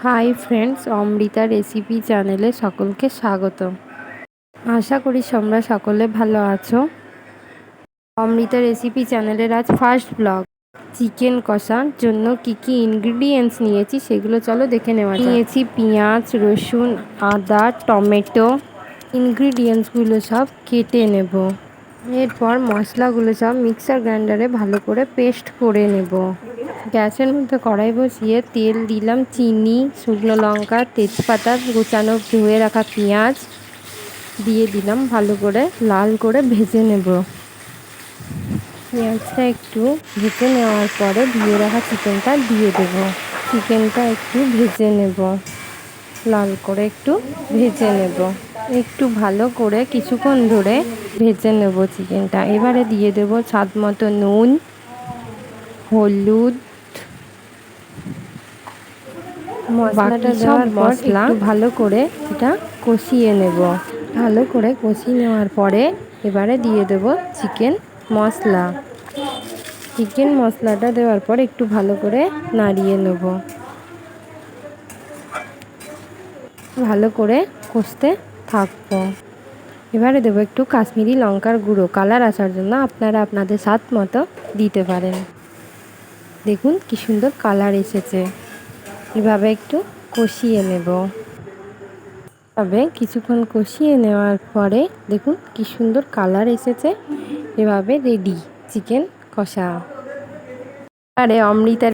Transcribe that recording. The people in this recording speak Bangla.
হাই ফ্রেন্ডস, অমৃতা রেসিপি চ্যানেলে সকলকে স্বাগত। আশা করি তোমরা সকলে ভালো আছো। অমৃতা রেসিপি চ্যানেলের আজ ফার্স্ট ব্লগ। চিকেন কষার জন্য কি কি ইনগ্রিডিয়েন্টস নিয়েছি সেগুলো চলো দেখে নেওয়া যাক। নিয়েছি পেঁয়াজ, রসুন, আদা, টমেটো। ইনগ্রিডিয়েন্টসগুলো সব কেটে নেব। এরপর মশলাগুলো সব মিক্সার গ্রাইন্ডারে ভালো করে পেস্ট করে নেব। গ্যাসের মধ্যে কড়াই বসিয়ে তেল দিলাম, চিনি, শুকনো লঙ্কা, তেজপাতা, গোছানো ধুয়ে রাখা পেঁয়াজ দিয়ে দিলাম। ভালো করে লাল করে ভেজে নেব। পেঁয়াজটা একটু ভেজে নেওয়ার পরে ধুয়ে রাখা চিকেনটা দিয়ে দেব। চিকেনটা একটু ভেজে নেব, লাল করে একটু ভেজে নেব। একটু ভালো করে কিছুক্ষণ ধরে ভেজে নেব চিকেনটা। এবারে দিয়ে দেব স্বাদ মতো নুন, হলুদ, মশলাটা দেওয়ার পর একটু ভালো করে এটা কষিয়ে নেব। ভালো করে কষিয়ে নেওয়ার পরে এবারে দিয়ে দেব চিকেন মশলা। চিকেন মশলাটা দেওয়ার পর একটু ভালো করে নাড়িয়ে নেব। ভালো করে কষতে থাকবো। এবারে দেবো একটু কাশ্মীরি লঙ্কার গুঁড়ো, কালার আসার জন্য। আপনারা আপনাদের স্বাদ মতো দিতে পারেন। দেখুন কি সুন্দর কালার এসেছে। এভাবে একটু কষিয়ে নেব। তবে কিছুক্ষণ কষিয়ে নেওয়ার পরে দেখুন কি সুন্দর কালার এসেছে। এভাবে রেডি চিকেন কষা। আরে অমৃতা